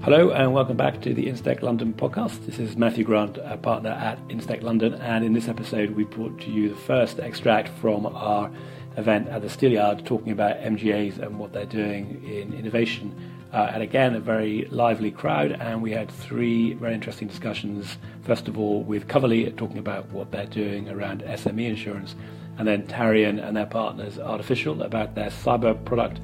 Hello and welcome back to the InsTech London podcast. This is Matthew Grant, a partner at InsTech London, and in this episode we brought to you the first extract from our event at the Steelyard talking about MGAs and what they're doing in innovation. And again, a very lively crowd, and we had three very interesting discussions. First of all, with Coverly talking about what they're doing around SME insurance, and then Tarian and their partners Artificial about their cyber product.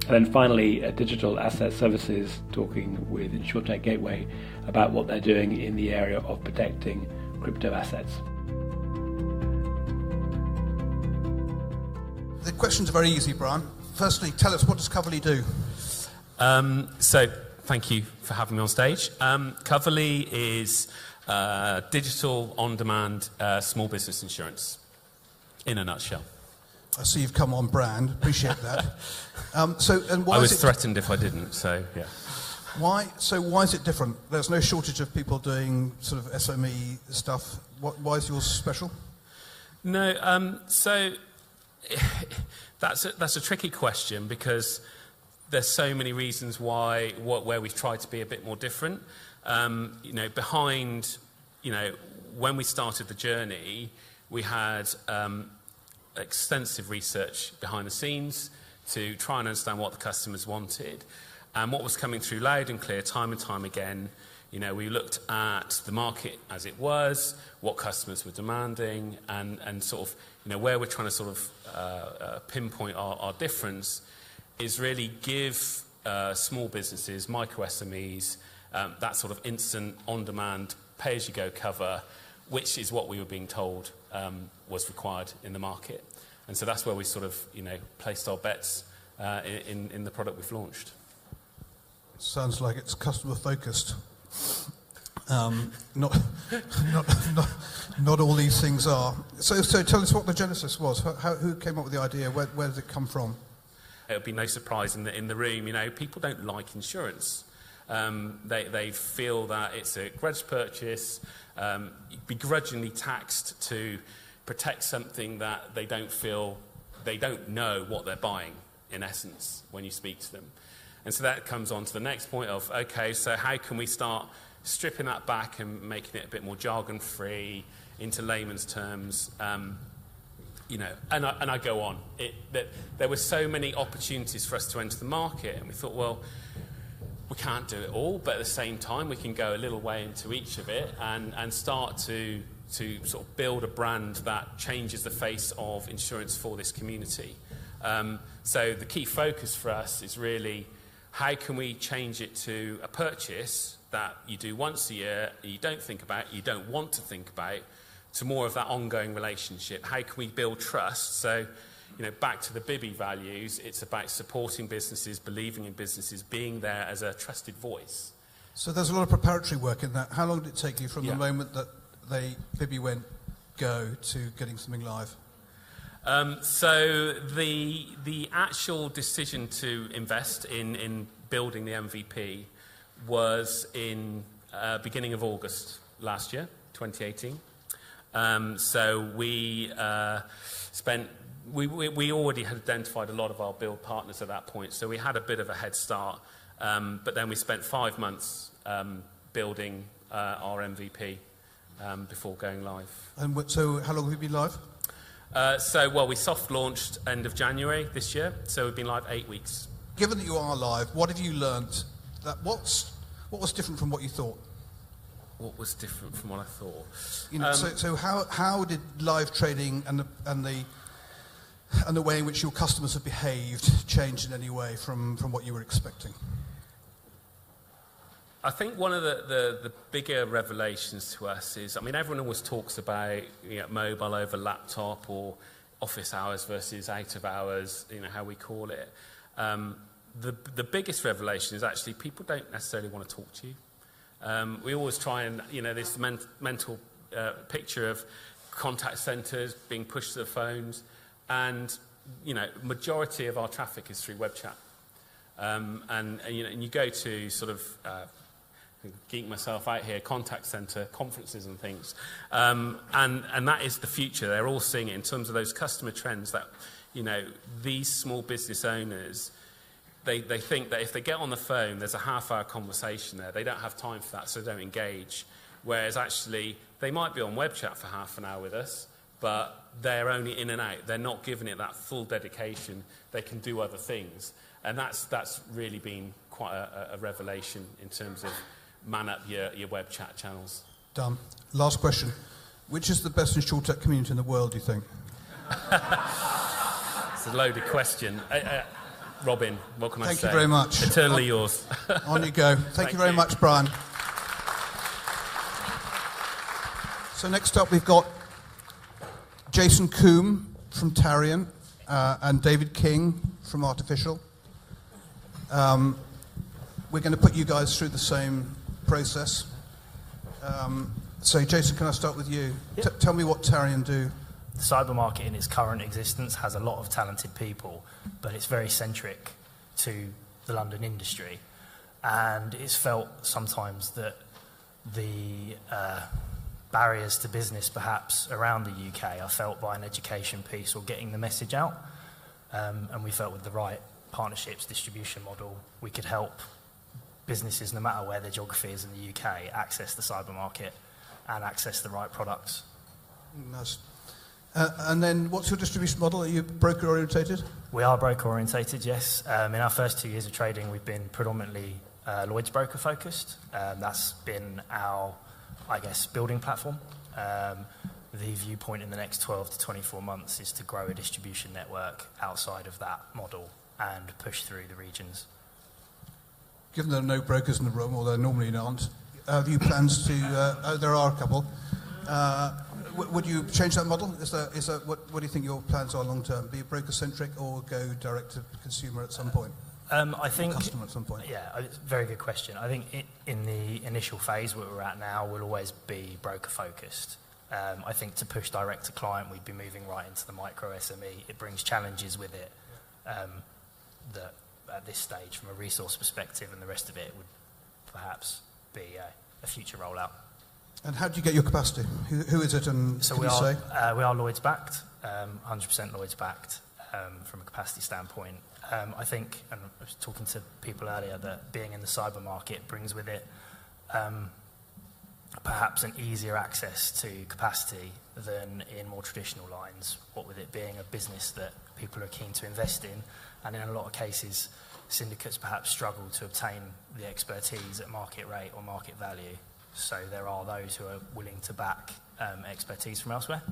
And then finally, Digital Asset Services talking with Insurtech Gateway about what they're doing in the area of protecting crypto assets. The questions are very easy, Brian. Firstly, tell us, what does Coverly do? So, thank you for having me on stage. Coverly is digital, on-demand small business insurance, in a nutshell. I see you've come on brand. Appreciate that. Why I was threatened if I didn't, so yeah. Why is it different? There's no shortage of people doing sort of SME stuff. Why is yours special? No, so that's a tricky question because there's so many reasons where we've tried to be a bit more different. When we started the journey, we had extensive research behind the scenes to try and understand what the customers wanted. And what was coming through loud and clear time and time again, we looked at the market as it was, what customers were demanding, and sort of, where we're trying to sort of pinpoint our difference is really give small businesses, micro SMEs, that sort of instant, on-demand, pay-as-you-go cover, which is what we were being told was required in the market. And so that's where we sort of, placed our bets in the product we've launched. Sounds like it's customer focused. Not all these things are. So tell us what the genesis was. Who came up with the idea? Where did it come from? It would be no surprise in the room. People don't like insurance. They feel that it's a grudge purchase, begrudgingly taxed to protect something that they don't know what they're buying, in essence, when you speak to them. And so that comes on to the next point of, okay, so how can we start stripping that back and making it a bit more jargon-free, into layman's terms, and I go on. There were so many opportunities for us to enter the market, and we thought, well, we can't do it all, but at the same time, we can go a little way into each of it and start to sort of build a brand that changes the face of insurance for this community. So the key focus for us is really how can we change it to a purchase that you do once a year, you don't think about, you don't want to think about, to more of that ongoing relationship. How can we build trust? So, back to the Bibby values, it's about supporting businesses, believing in businesses, being there as a trusted voice. So there's a lot of preparatory work in that. How long did it take you from the moment that Bibby went go to getting something live? So the actual decision to invest in building the MVP was in beginning of August last year, 2018. So we already had identified a lot of our build partners at that point, so we had a bit of a head start. But then we spent 5 months building our MVP before going live. And so how long have you been live? We soft launched end of January this year, so we've been live 8 weeks. Given that you are live, what have you learnt? What was different from what you thought? What was different from what I thought? So how did live trading and the way in which your customers have behaved change in any way from what you were expecting? I think one of the bigger revelations to us is, everyone always talks about mobile over laptop or office hours versus out of hours, how we call it. The biggest revelation is actually people don't necessarily want to talk to you. We always try and, this mental picture of contact centres being pushed to the phones, and, majority of our traffic is through web chat. And you go to sort of geek myself out here, contact centre, conferences and things. And that is the future. They're all seeing it in terms of those customer trends that, these small business owners, they think that if they get on the phone, there's a half-hour conversation there. They don't have time for that, so they don't engage. Whereas actually, they might be on web chat for half an hour with us, but they're only in and out. They're not giving it that full dedication. They can do other things. And that's really been quite a revelation in terms of man up your web chat channels. Done. Last question. Which is the best Insurtech community in the world, do you think? It's a loaded question. Robin, what can I say? Thank you very much. Eternally yours. On you go. Thank you very much, Bryan. So next up we've got Jason Coombe from Tarian and David King from Artificial. We're going to put you guys through the same process. So Jason, can I start with you? Yep. Tell me what Tarian do. The cyber market in its current existence has a lot of talented people, but it's very centric to the London industry. And it's felt sometimes that the barriers to business perhaps around the UK are felt by an education piece or getting the message out. And we felt with the right partnerships distribution model, we could help businesses, no matter where their geography is in the UK, access the cyber market and access the right products. Nice. And then what's your distribution model? Are you broker orientated? We are broker orientated, yes. In our first 2 years of trading, we've been predominantly Lloyd's broker focused. That's been our, I guess, building platform. The viewpoint in the next 12 to 24 months is to grow a distribution network outside of that model and push through the regions. Given there are no brokers in the room, or there normally aren't, have you plans to, there are a couple, would you change that model? What do you think your plans are long term? Be broker-centric or go direct to consumer at some point? I think customer at some point. Yeah, very good question. I think in the initial phase where we're at now, we'll always be broker focused. I think to push direct to client, we'd be moving right into the micro SME. It brings challenges with it that at this stage, from a resource perspective, and the rest of it would perhaps be a future rollout. And how do you get your capacity? Who is it, and so can we you are, say? We are Lloyd's backed, 100% Lloyd's backed from a capacity standpoint. I think, and I was talking to people earlier, that being in the cyber market brings with it perhaps an easier access to capacity than in more traditional lines, what with it being a business that people are keen to invest in, and in a lot of cases, syndicates perhaps struggle to obtain the expertise at market rate or market value. So there are those who are willing to back expertise from elsewhere.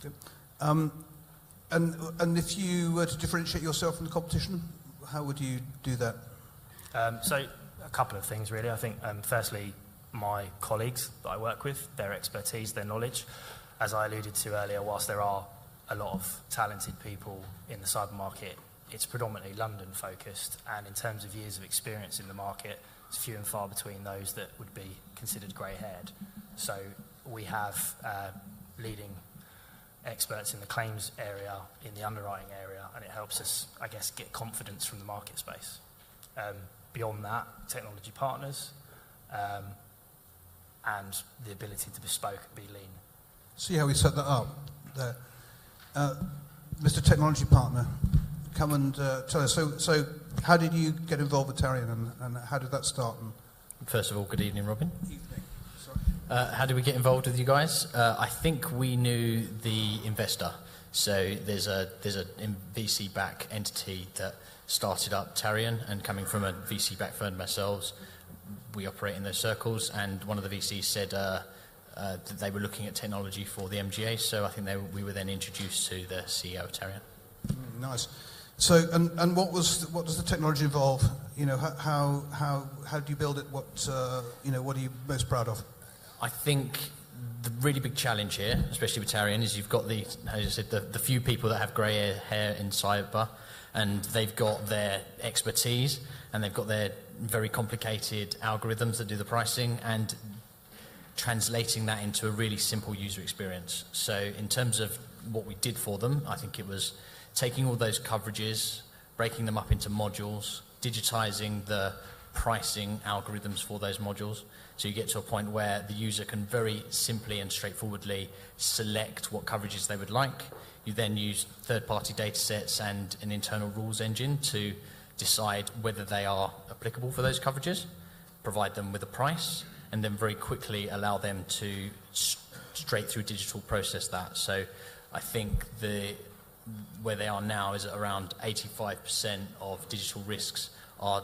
Good. And if you were to differentiate yourself from the competition, how would you do that? So a couple of things really. I think firstly, my colleagues that I work with, their expertise, their knowledge. As I alluded to earlier, whilst there are a lot of talented people in the cyber market, it's predominantly London focused, and in terms of years of experience in the market, it's few and far between those that would be considered grey-haired. So we have leading experts in the claims area, in the underwriting area, and it helps us, I guess, get confidence from the market space. Beyond that, technology partners, and the ability to bespoke and be lean. See how we set that up there. Mr. Technology Partner, come and tell us. So how did you get involved with Tarian, and how did that start? First of all, good evening, Robin. Evening. Sorry. How did we get involved with you guys? I think we knew the investor. So there's a VC-backed entity that started up Tarian, and coming from a VC-backed firm ourselves, we operate in those circles, and one of the VCs said that they were looking at technology for the MGA, so I think we were then introduced to the CEO of Tarian. Nice. So, and what does the technology involve? You know, how do you build it? What what are you most proud of? I think the really big challenge here, especially with Tarian, is you've got as you said, the few people that have grey hair in cyber, and they've got their expertise, and they've got their very complicated algorithms that do the pricing, and translating that into a really simple user experience. So in terms of what we did for them, I think it was taking all those coverages, breaking them up into modules, digitizing the pricing algorithms for those modules, so you get to a point where the user can very simply and straightforwardly select what coverages they would like. You then use third-party data sets and an internal rules engine to decide whether they are applicable for those coverages, provide them with a price, and then very quickly allow them to straight through digital process that. So I think where they are now is at around 85% of digital risks are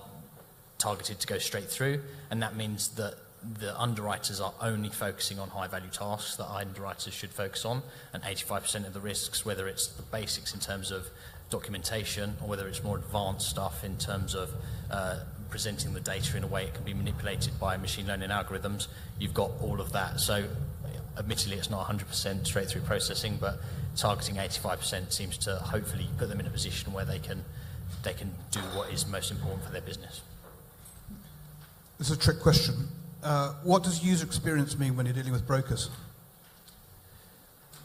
targeted to go straight through, and that means that the underwriters are only focusing on high-value tasks that underwriters should focus on, and 85% of the risks, whether it's the basics in terms of documentation or whether it's more advanced stuff in terms of presenting the data in a way it can be manipulated by machine learning algorithms, you've got all of that. So admittedly it's not 100% straight through processing, but targeting 85% seems to hopefully put them in a position where they can do what is most important for their business. This is a trick question. What does user experience mean when you're dealing with brokers?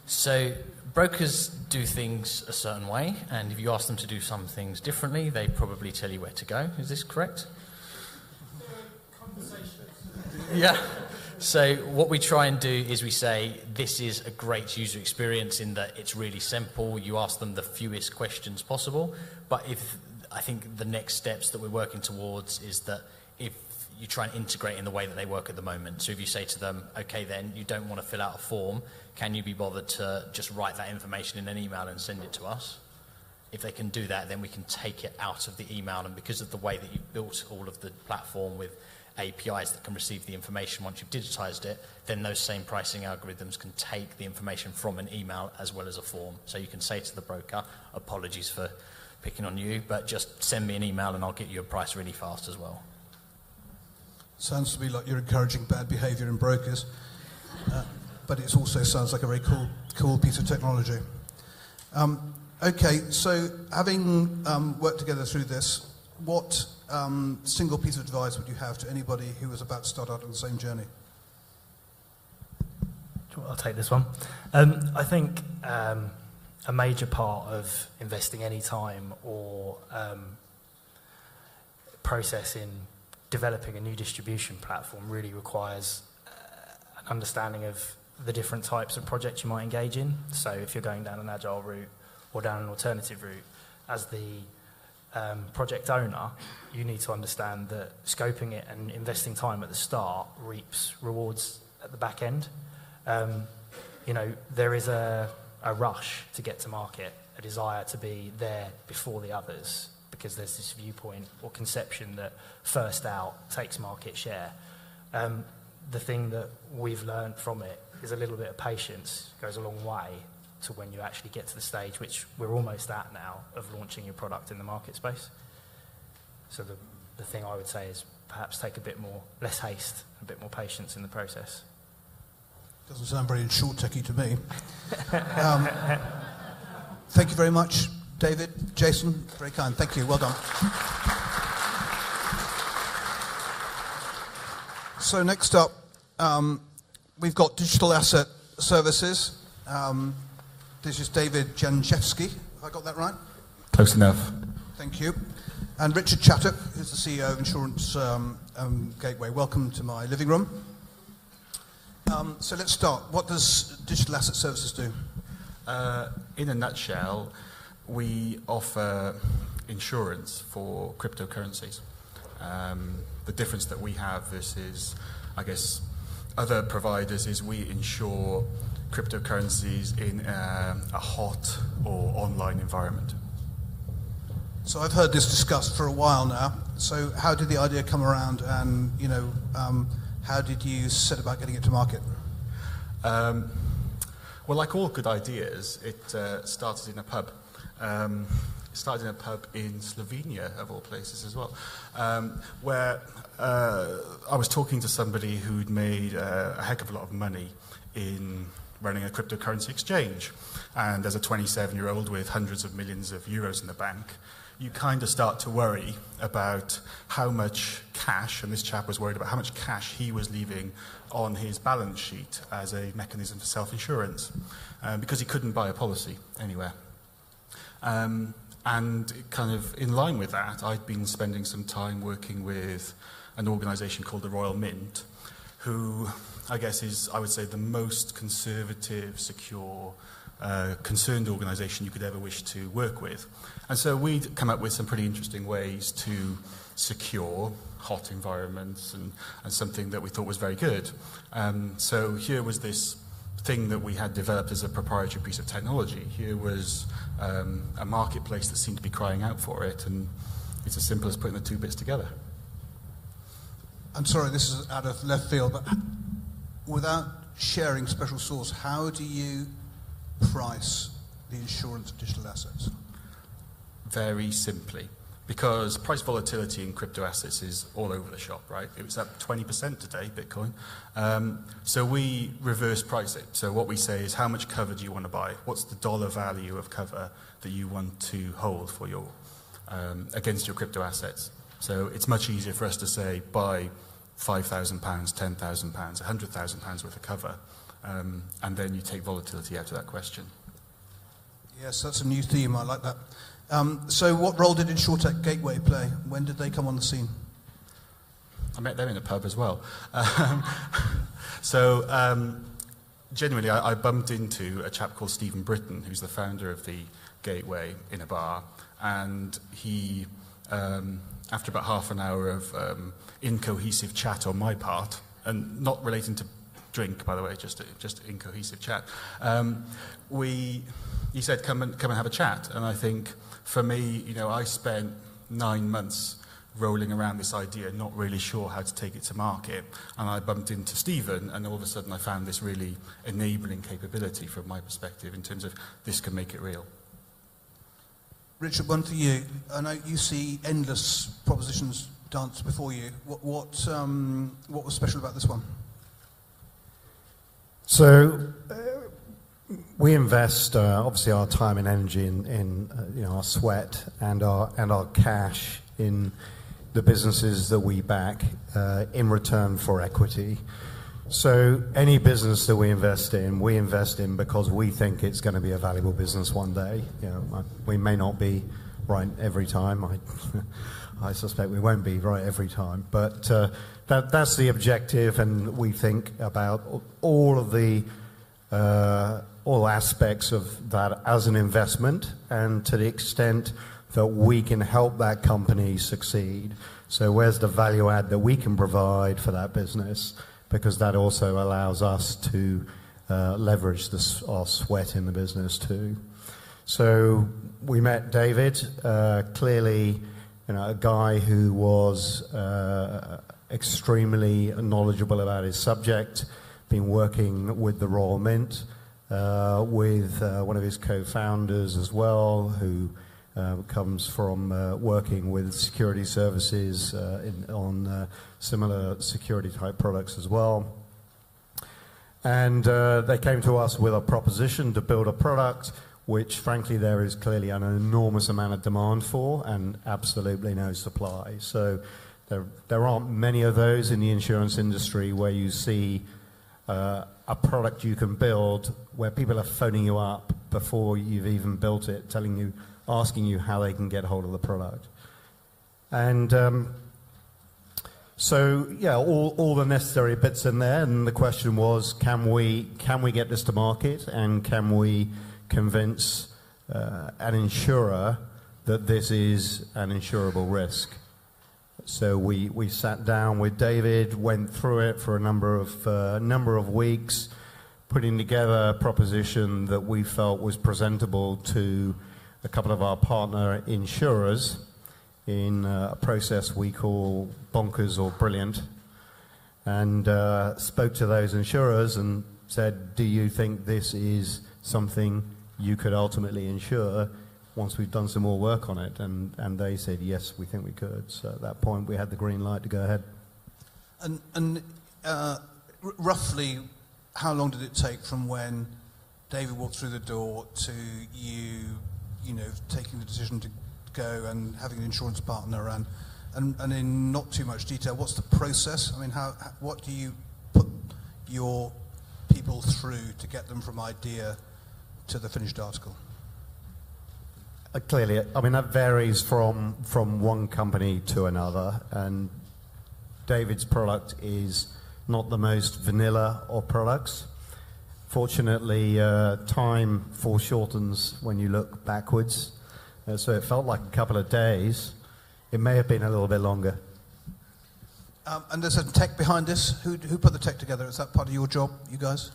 So brokers do things a certain way, and if you ask them to do some things differently, they probably tell you where to go. Is this correct? Yeah. So what we try and do is we say, this is a great user experience in that it's really simple. You ask them the fewest questions possible. But I think the next steps that we're working towards is that if you try and integrate in the way that they work at the moment. So if you say to them, okay, then you don't want to fill out a form, can you be bothered to just write that information in an email and send it to us? If they can do that, then we can take it out of the email, and because of the way that you've built all of the platform with APIs that can receive the information once you've digitized it, then those same pricing algorithms can take the information from an email as well as a form. So you can say to the broker, apologies for picking on you, but just send me an email and I'll get you a price really fast as well. Sounds to me like you're encouraging bad behaviour in brokers, but it also sounds like a very cool piece of technology. Okay, so having worked together through this, what single piece of advice would you have to anybody who was about to start out on the same journey? I'll take this one. I think a major part of investing any time or process in developing a new distribution platform really requires an understanding of the different types of projects you might engage in. So if you're going down an agile route or down an alternative route, as the project owner, you need to understand that scoping it and investing time at the start reaps rewards at the back end. There is a rush to get to market, a desire to be there before the others, because there's this viewpoint or conception that first out takes market share. The thing that we've learned from it is a little bit of patience goes a long way to when you actually get to the stage, which we're almost at now, of launching your product in the market space. So the thing I would say is perhaps take less haste, a bit more patience in the process. Doesn't sound very Insurtech-y to me. Thank you very much, David, Jason, very kind. Thank you, well done. So next up, we've got digital asset services. This is David Janczewski. Have I got that right? Close enough. Thank you. And Richard Chattock, who's the CEO of Insurance Gateway. Welcome to my living room. So let's start. What does digital asset services do? In a nutshell, we offer insurance for cryptocurrencies. The difference that we have versus, I guess, other providers is we insure cryptocurrencies in a hot or online environment. So I've heard this discussed for a while now. So how did the idea come around, and how did you set about getting it to market? Well, like all good ideas, it started in a pub. It started in a pub in Slovenia, of all places as well, where I was talking to somebody who'd made a heck of a lot of money in running a cryptocurrency exchange. And as a 27-year-old with hundreds of millions of euros in the bank, you kind of start to worry about how much cash, and this chap was worried about how much cash he was leaving on his balance sheet as a mechanism for self-insurance, because he couldn't buy a policy anywhere. And kind of in line with that, I'd been spending some time working with an organisation called the Royal Mint, who I guess is, I would say, the most conservative, secure concerned organisation you could ever wish to work with. And so we'd come up with some pretty interesting ways to secure hot environments and something that we thought was very good. So here was this thing that we had developed as a proprietary piece of technology. Here was a marketplace that seemed to be crying out for it, and it's as simple as putting the two bits together. I'm sorry, this is out of left field, but without sharing special sauce, how do you price the insurance of digital assets? Very simply, because price volatility in crypto assets is all over the shop, right? It was up 20% today, Bitcoin. So we reverse price it. So what we say is, how much cover do you want to buy? What's the dollar value of cover that you want to hold for your against your crypto assets? So it's much easier for us to say, buy £5,000, £10,000, £100,000 worth of cover, and then you take volatility out of that question. Yes, that's a new theme. I like that. So what role did Insurtech Gateway play? When did they come on the scene? I met them in a pub as well. Genuinely, I bumped into a chap called Stephen Britton, who's the founder of the Gateway, in a bar, and he, after about half an hour of incohesive chat on my part, and not relating to drink, by the way, just incohesive chat, he said, come and have a chat. And I think, for me, I spent 9 months rolling around this idea, not really sure how to take it to market. And I bumped into Stephen, and all of a sudden I found this really enabling capability from my perspective in terms of this can make it real. Richard, one for you. I know you see endless propositions dance before you. What was special about this one? So we invest obviously our time and energy in our sweat and our cash in the businesses that we back in return for equity. So any business that we invest in because we think it's going to be a valuable business one day. We may not be right every time. I suspect we won't be right every time, but that's the objective, and we think about all aspects of that as an investment, and to the extent that we can help that company succeed. So where's the value add that we can provide for that business? Because that also allows us to leverage our sweat in the business too. So we met David, clearly a guy who was extremely knowledgeable about his subject, been working with the Royal Mint, with one of his co-founders as well, who comes from working with security services on similar security type products as well. And they came to us with a proposition to build a product which frankly there is clearly an enormous amount of demand for and absolutely no supply. So there aren't many of those in the insurance industry where you see a product you can build where people are phoning you up before you've even built it, asking you how they can get hold of the product. And so yeah, all the necessary bits in there, and the question was, can we get this to market, and can we convince an insurer that this is an insurable risk? So we sat down with David, went through it for a number of weeks, putting together a proposition that we felt was presentable to a couple of our partner insurers in a process we call Bonkers or Brilliant, and spoke to those insurers and said, do you think this is something you could ultimately insure once we've done some more work on it? And they said, yes, we think we could. So at that point, we had the green light to go ahead. And roughly, how long did it take from when David walked through the door to you taking the decision to go and having an insurance partner, and in not too much detail, what's the process? I mean, what do you put your people through to get them from idea to the finished article? Clearly, I mean, that varies from one company to another, and David's product is not the most vanilla of products. Fortunately, time foreshortens when you look backwards, so it felt like a couple of days. It may have been a little bit longer. And there's a tech behind this. Who put the tech together? Is that part of your job, you guys?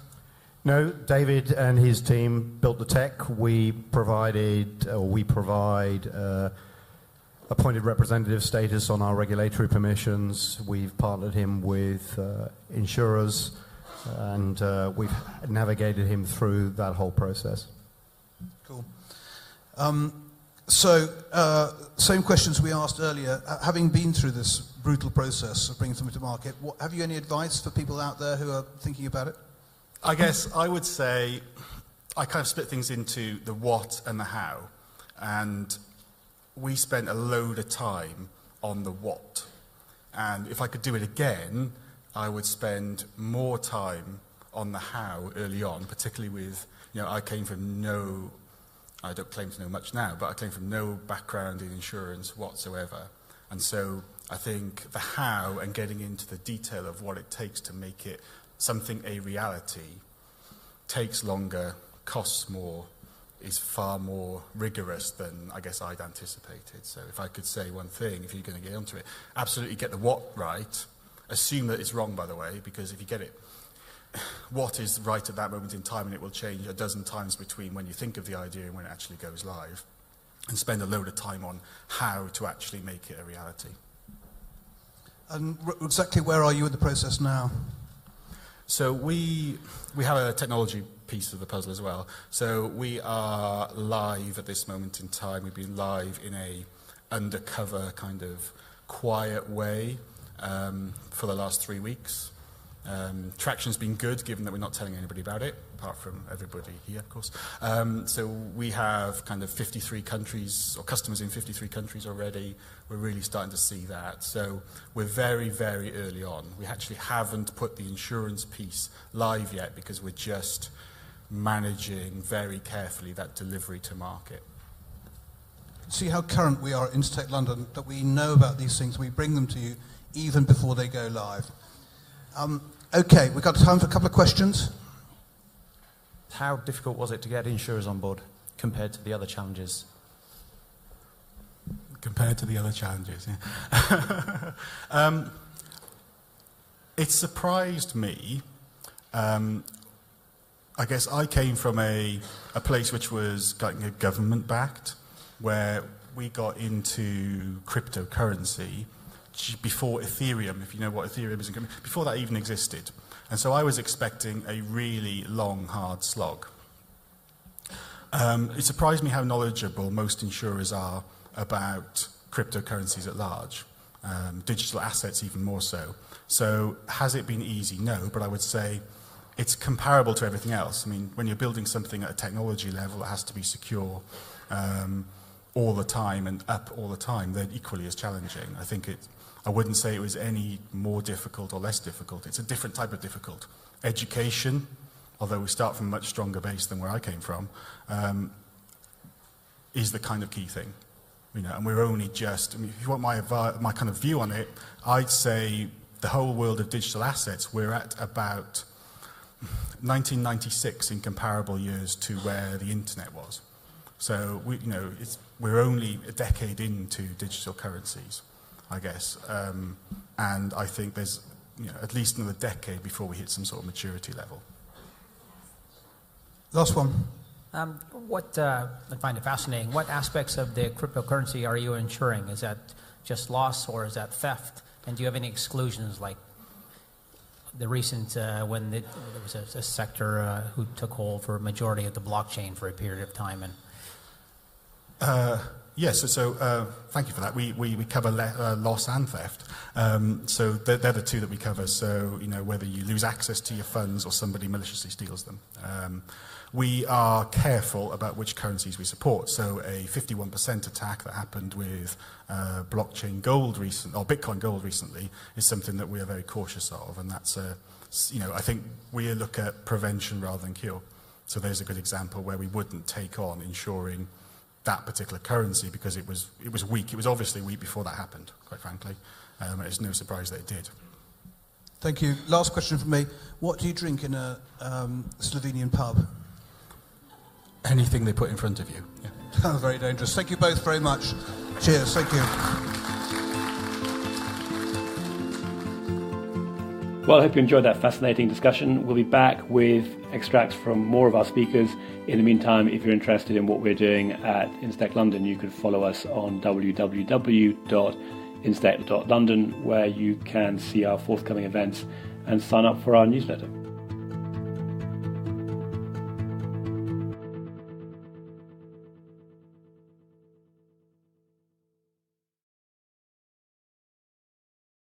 No, David and his team built the tech. We provide appointed representative status on our regulatory permissions. We've partnered him with insurers, and we've navigated him through that whole process. Cool. Same questions we asked earlier. Having been through this brutal process of bringing something to market, have you any advice for people out there who are thinking about it? I guess I would say I kind of split things into the what and the how. And we spent a load of time on the what. And if I could do it again, I would spend more time on the how early on, particularly with, I came from I don't claim to know much now, but I came from no background in insurance whatsoever. And so I think the how and getting into the detail of what it takes to make it something a reality takes longer, costs more, is far more rigorous than I guess I'd anticipated. So if I could say one thing, if you're going to get onto it, absolutely get the what right. Assume that it's wrong, by the way, because if you get it, what is right at that moment in time, and it will change a dozen times between when you think of the idea and when it actually goes live, and spend a load of time on how to actually make it a reality. And exactly where are you in the process now? So we have a technology piece of the puzzle as well. So we are live at this moment in time. We've been live in a undercover kind of quiet way for the last 3 weeks. Traction's been good, given that we're not telling anybody about it, apart from everybody here, of course. So we have kind of 53 countries, or customers in 53 countries already. We're really starting to see that. So we're very, very early on. We actually haven't put the insurance piece live yet because we're just managing very carefully that delivery to market. See how current we are at InsTech London, that we know about these things, we bring them to you even before they go live. Okay, we've got time for a couple of questions. How difficult was it to get insurers on board compared to the other challenges? Compared to the other challenges, yeah. It surprised me. I guess I came from a place which was government-backed, where we got into cryptocurrency before Ethereum, if you know what Ethereum is, before that even existed. And so I was expecting a really long, hard slog. It surprised me how knowledgeable most insurers are about cryptocurrencies at large, digital assets even more so. So has it been easy? No, but I would say it's comparable to everything else. I mean, when you're building something at a technology level, it has to be secure all the time and up all the time. They're equally as challenging. I wouldn't say it was any more difficult or less difficult. It's a different type of difficult. Education, although we start from a much stronger base than where I came from, is the kind of key thing. And we're only just, if you want my kind of view on it, I'd say the whole world of digital assets, we're at about 1996 in comparable years to where the internet was. So we're only a decade into digital currencies, I guess, and I think there's at least another decade before we hit some sort of maturity level. Last one. I find it fascinating. What aspects of the cryptocurrency are you insuring? Is that just loss or is that theft? And do you have any exclusions, like the recent when there was a sector who took hold for a majority of the blockchain for a period of time? And yes, so thank you for that. We cover loss and theft. So they're the two that we cover. So whether you lose access to your funds or somebody maliciously steals them. We are careful about which currencies we support. So a 51% attack that happened with blockchain gold or Bitcoin gold recently is something that we are very cautious of, and that's I think we look at prevention rather than cure. So there's a good example where we wouldn't take on insuring that particular currency because it was weak. It was obviously weak before that happened, quite frankly. It's no surprise that it did. Thank you. Last question from me. What do you drink in a Slovenian pub? Anything they put in front of you. Yeah. Very dangerous. Thank you both very much. Cheers. Thank you. Well, I hope you enjoyed that fascinating discussion. We'll be back with extracts from more of our speakers. In the meantime, if you're interested in what we're doing at InsTech London, you can follow us on www.instech.london, where you can see our forthcoming events and sign up for our newsletter.